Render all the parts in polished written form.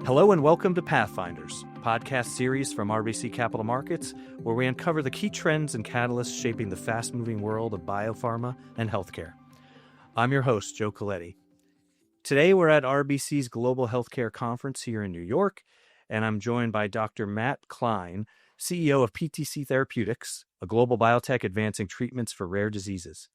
Hello and welcome to Pathfinders, a podcast series from RBC Capital Markets, where we uncover the key trends and catalysts shaping the fast-moving world of biopharma and healthcare. I'm your host, Joe Coletti. Today we're at RBC's Global Healthcare Conference here in New York, and I'm joined by Dr. Matt Klein, CEO of PTC Therapeutics, a global biotech advancing treatments for rare diseases.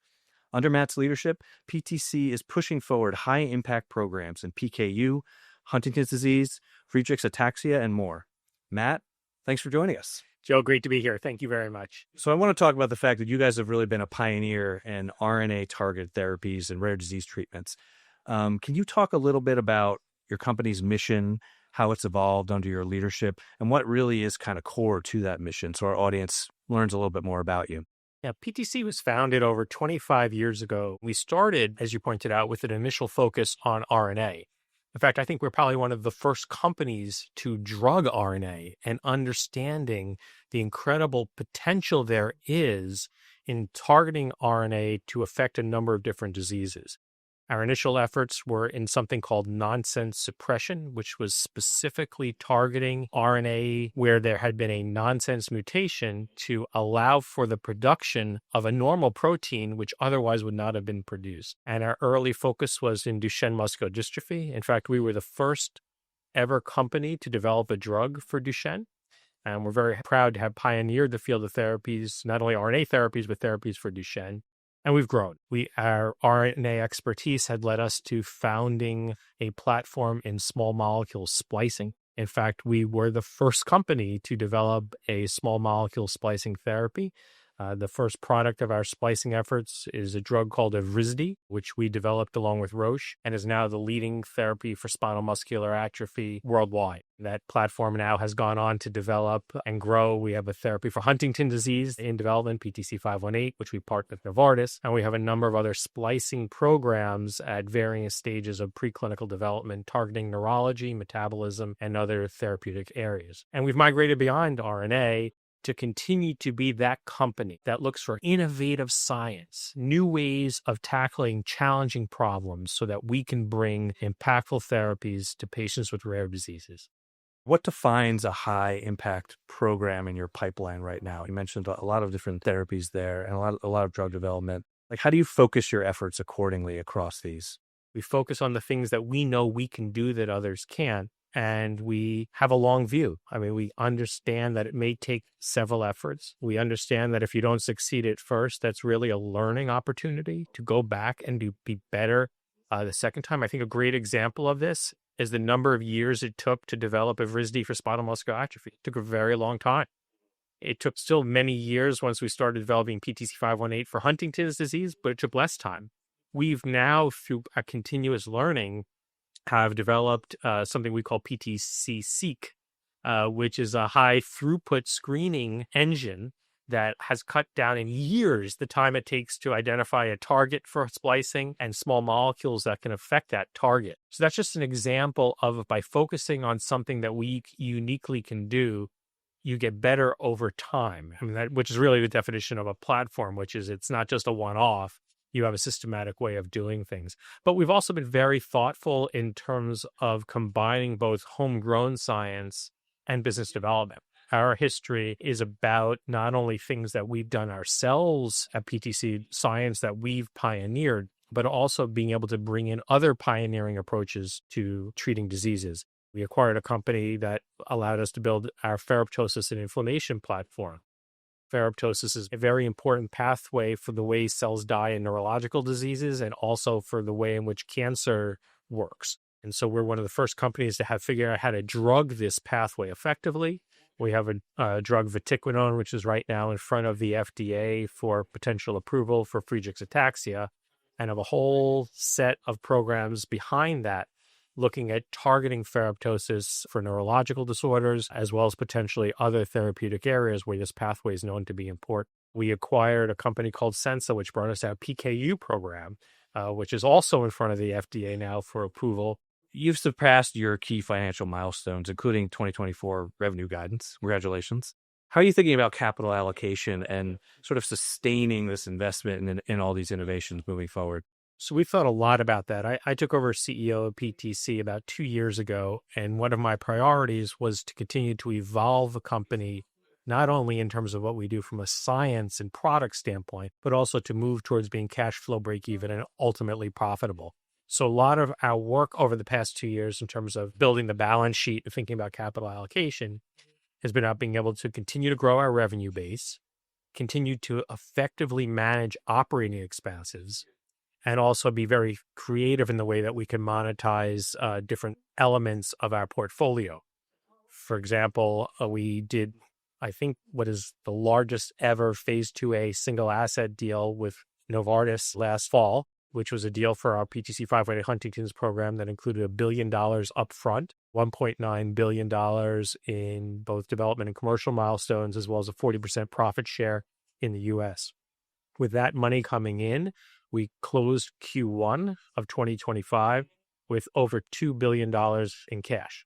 Under Matt's leadership, PTC is pushing forward high-impact programs in PKU, Huntington's disease, Friedreich's ataxia, and more. Matt, thanks for joining us. Joe, great to be here. Thank you very much. So I want to talk about the fact that you guys have really been a pioneer in RNA-targeted therapies and rare disease treatments. Can you talk a little bit about your company's mission, how it's evolved under your leadership, and what really is kind of core to that mission so our audience learns a little bit more about you? Yeah, PTC was founded over 25 years ago. We started, as you pointed out, with an initial focus on RNA. In fact, I think we're probably one of the first companies to drug RNA and understanding the incredible potential there is in targeting RNA to affect a number of different diseases. Our initial efforts were in something called nonsense suppression, which was specifically targeting RNA where there had been a nonsense mutation to allow for the production of a normal protein, which otherwise would not have been produced. And our early focus was in Duchenne muscular dystrophy. In fact, we were the first ever company to develop a drug for Duchenne. And we're very proud to have pioneered the field of therapies, not only RNA therapies, but therapies for Duchenne. And we've grown. Our RNA expertise had led us to founding a platform in small molecule splicing. In fact, we were the first company to develop a small molecule splicing therapy. The first product of our splicing efforts is a drug called Evrysdi, which we developed along with Roche and is now the leading therapy for spinal muscular atrophy worldwide. That platform now has gone on to develop and grow. We have a therapy for Huntington's disease in development, PTC 518, which we partnered with Novartis. And we have a number of other splicing programs at varying stages of preclinical development, targeting neurology, metabolism, and other therapeutic areas. And we've migrated beyond RNA to continue to be that company that looks for innovative science, new ways of tackling challenging problems so that we can bring impactful therapies to patients with rare diseases. What defines a high-impact program in your pipeline right now? You mentioned a lot of different therapies there and a lot of drug development. How do you focus your efforts accordingly across these? We focus on the things that we know we can do that others can't. And we have a long view. We understand that it may take several efforts. We understand that if you don't succeed at first, that's really a learning opportunity to go back and be better the second time. I think a great example of this is the number of years it took to develop Evrysdi for spinal muscular atrophy. It took a very long time. It took still many years once we started developing PTC 518 for Huntington's disease, but it took less time. We've now, through a continuous learning, have developed something we call PTC Seek, which is a high throughput screening engine that has cut down in years the time it takes to identify a target for splicing and small molecules that can affect that target. So that's just an example of by focusing on something that we uniquely can do, you get better over time. Which is really the definition of a platform, which is it's not just a one-off. You have a systematic way of doing things. But we've also been very thoughtful in terms of combining both homegrown science and business development. Our history is about not only things that we've done ourselves at PTC, science that we've pioneered, but also being able to bring in other pioneering approaches to treating diseases. We acquired a company that allowed us to build our ferroptosis and inflammation platform. Ferroptosis is a very important pathway for the way cells die in neurological diseases and also for the way in which cancer works. And so we're one of the first companies to have figured out how to drug this pathway effectively. We have a drug vatiquinone, which is right now in front of the FDA for potential approval for Friedreich's ataxia, and have a whole set of programs behind that looking at targeting ferroptosis for neurological disorders, as well as potentially other therapeutic areas where this pathway is known to be important. We acquired a company called Sensa, which brought us our PKU program, which is also in front of the FDA now for approval. You've surpassed your key financial milestones, including 2024 revenue guidance. Congratulations. How are you thinking about capital allocation and sort of sustaining this investment in all these innovations moving forward? So we thought a lot about that. I took over as CEO of PTC about 2 years ago, and one of my priorities was to continue to evolve the company, not only in terms of what we do from a science and product standpoint, but also to move towards being cash flow break even and ultimately profitable. So a lot of our work over the past 2 years in terms of building the balance sheet and thinking about capital allocation has been about being able to continue to grow our revenue base, continue to effectively manage operating expenses, and also be very creative in the way that we can monetize different elements of our portfolio. For example, we did, I think, what is the largest ever phase 2A single asset deal with Novartis last fall, which was a deal for our PTC 518 Huntington's program that included $1 billion upfront, $1.9 billion in both development and commercial milestones, as well as a 40% profit share in the US. With that money coming in, we closed Q1 of 2025 with over $2 billion in cash.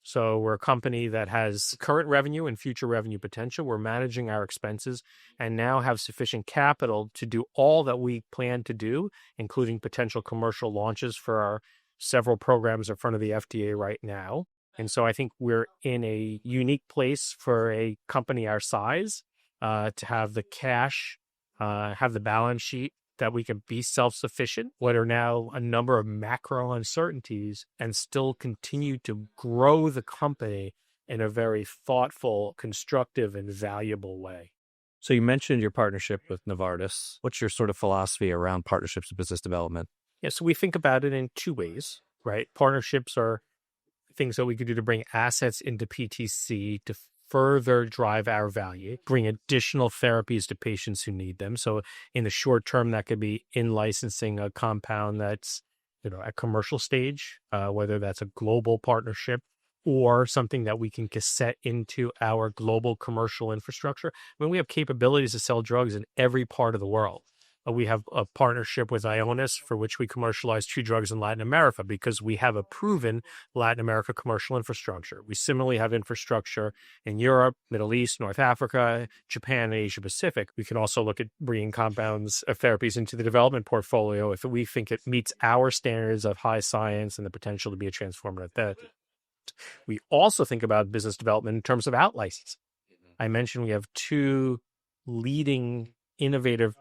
So we're a company that has current revenue and future revenue potential. We're managing our expenses and now have sufficient capital to do all that we plan to do, including potential commercial launches for our several programs in front of the FDA right now. And so I think we're in a unique place for a company our size to have the cash, have the balance sheet, that we can be self-sufficient, what are now a number of macro uncertainties, and still continue to grow the company in a very thoughtful, constructive, and valuable way. So you mentioned your partnership with Novartis. What's your sort of philosophy around partnerships and business development? Yeah, so we think about it in two ways, right? Partnerships are things that we could do to bring assets into PTC to further drive our value, bring additional therapies to patients who need them. So in the short term, that could be in licensing a compound that's, at commercial stage, whether that's a global partnership or something that we can cassette into our global commercial infrastructure. I mean, we have capabilities to sell drugs in every part of the world. We have a partnership with Ionis for which we commercialize 2 drugs in Latin America because we have a proven Latin America commercial infrastructure. We similarly have infrastructure in Europe, Middle East, North Africa, Japan, and Asia Pacific. We can also look at bringing compounds of therapies into the development portfolio if we think it meets our standards of high science and the potential to be a transformative therapy. We also think about business development in terms of out-licensing. I mentioned we have 2 leading innovative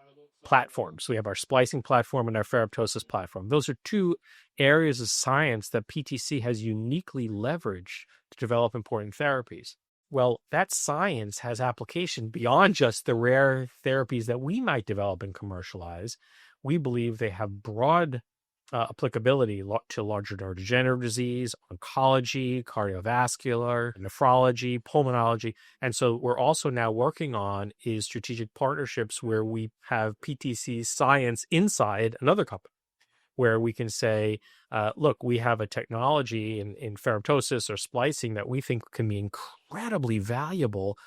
platforms. We have our splicing platform and our ferroptosis platform. Those are 2 areas of science that PTC has uniquely leveraged to develop important therapies. Well, that science has application beyond just the rare therapies that we might develop and commercialize. We believe they have broad applicability to larger neurodegenerative disease, oncology, cardiovascular, nephrology, pulmonology. And so we're also now working on is strategic partnerships where we have PTC science inside another company, where we can say, look, we have a technology in ferroptosis or splicing that we think can be incredibly valuable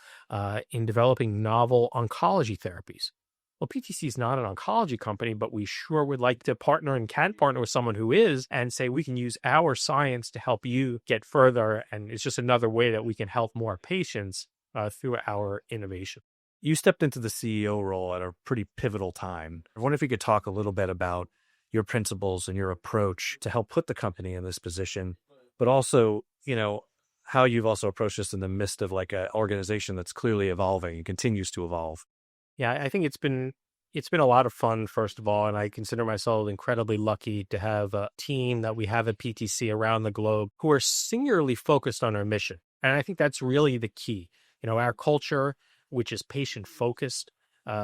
in developing novel oncology therapies. Well, PTC is not an oncology company, but we sure would like to partner and can partner with someone who is and say we can use our science to help you get further. And it's just another way that we can help more patients through our innovation. You stepped into the CEO role at a pretty pivotal time. I wonder if you could talk a little bit about your principles and your approach to help put the company in this position, but also, how you've also approached this in the midst of like an organization that's clearly evolving and continues to evolve. Yeah, I think it's been a lot of fun, first of all, and I consider myself incredibly lucky to have a team that we have at PTC around the globe who are singularly focused on our mission. And I think that's really the key. Our culture, which is patient-focused,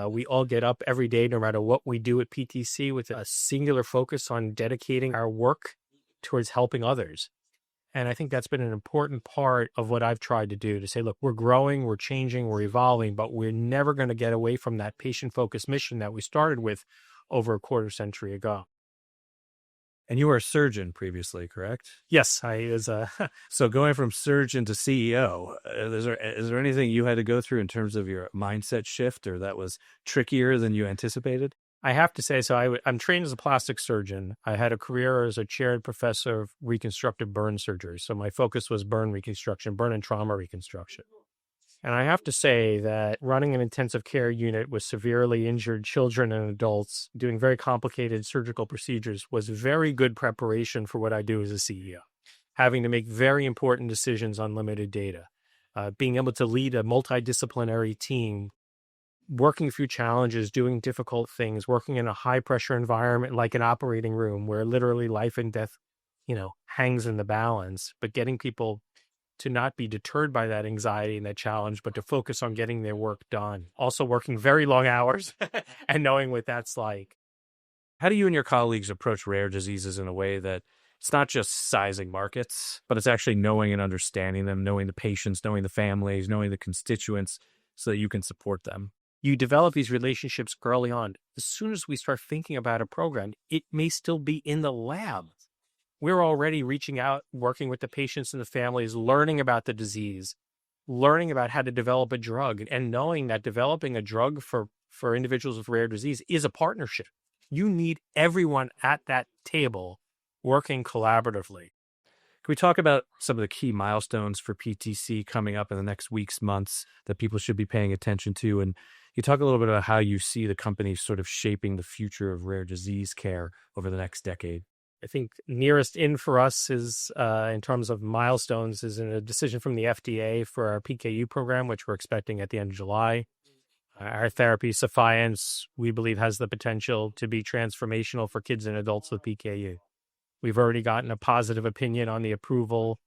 we all get up every day, no matter what we do at PTC, with a singular focus on dedicating our work towards helping others. And I think that's been an important part of what I've tried to do, to say, look, we're growing, we're changing, we're evolving, but we're never going to get away from that patient-focused mission that we started with over a quarter century ago. And you were a surgeon previously, correct? Yes, I was. So going from surgeon to CEO, is there anything you had to go through in terms of your mindset shift, or that was trickier than you anticipated? I have to say, so I'm trained as a plastic surgeon. I had a career as a chaired professor of reconstructive burn surgery. So my focus was burn reconstruction, burn and trauma reconstruction. And I have to say that running an intensive care unit with severely injured children and adults doing very complicated surgical procedures was very good preparation for what I do as a CEO. Having to make very important decisions on limited data, being able to lead a multidisciplinary team, working through challenges, doing difficult things, working in a high-pressure environment like an operating room where literally life and death, hangs in the balance, but getting people to not be deterred by that anxiety and that challenge, but to focus on getting their work done. Also working very long hours and knowing what that's like. How do you and your colleagues approach rare diseases in a way that it's not just sizing markets, but it's actually knowing and understanding them, knowing the patients, knowing the families, knowing the constituents so that you can support them? You develop these relationships early on. As soon as we start thinking about a program, it may still be in the lab. We're already reaching out, working with the patients and the families, learning about the disease, learning about how to develop a drug, and knowing that developing a drug for individuals with rare disease is a partnership. You need everyone at that table working collaboratively. Can we talk about some of the key milestones for PTC coming up in the next weeks, months that people should be paying attention to? And you talk a little bit about how you see the company sort of shaping the future of rare disease care over the next decade. I think nearest in for us is, in terms of milestones, is in a decision from the FDA for our PKU program, which we're expecting at the end of July. Our therapy, Sephience, we believe has the potential to be transformational for kids and adults with PKU. We've already gotten a positive opinion on the approval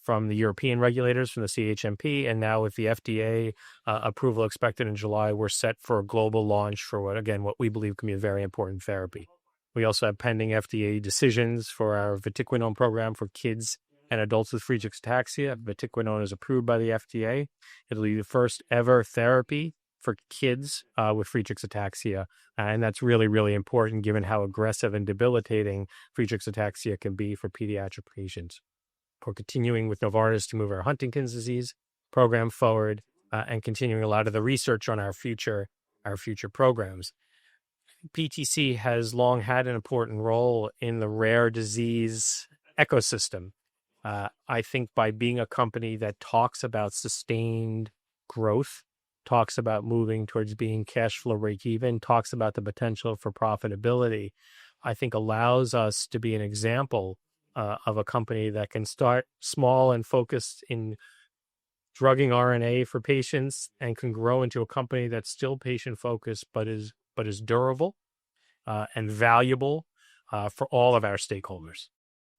from the European regulators, from the CHMP, and now with the FDA approval expected in July, we're set for a global launch for what we believe can be a very important therapy. We also have pending FDA decisions for our vatiquinone program for kids and adults with Friedreich's ataxia. Vatiquinone is approved by the FDA. It'll be the first ever therapy for kids with Friedreich's ataxia. And that's really, really important given how aggressive and debilitating Friedreich's ataxia can be for pediatric patients. We're continuing with Novartis to move our Huntington's disease program forward and continuing a lot of the research on our future programs. PTC has long had an important role in the rare disease ecosystem. I think by being a company that talks about sustained growth, talks about moving towards being cash flow break even, talks about the potential for profitability, I think allows us to be an example of a company that can start small and focused in drugging RNA for patients and can grow into a company that's still patient focused, but is durable and valuable for all of our stakeholders.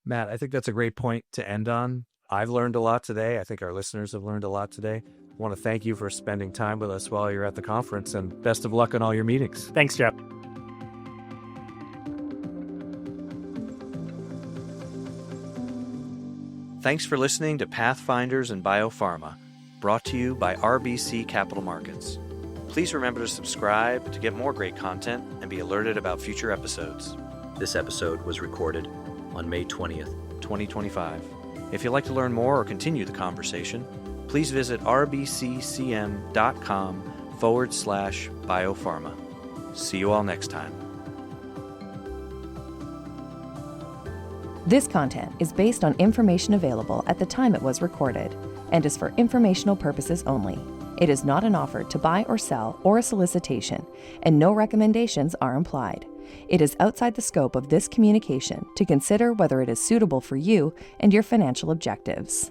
Matt, I think that's a great point to end on. I've learned a lot today. I think our listeners have learned a lot today. I want to thank you for spending time with us while you're at the conference, and best of luck on all your meetings. Thanks, Jeff. Thanks for listening to Pathfinders and Biopharma, brought to you by RBC Capital Markets. Please remember to subscribe to get more great content and be alerted about future episodes. This episode was recorded on May 20th, 2025. If you'd like to learn more or continue the conversation, please visit rbccm.com/biopharma. See you all next time. This content is based on information available at the time it was recorded and is for informational purposes only. It is not an offer to buy or sell or a solicitation, and no recommendations are implied. It is outside the scope of this communication to consider whether it is suitable for you and your financial objectives.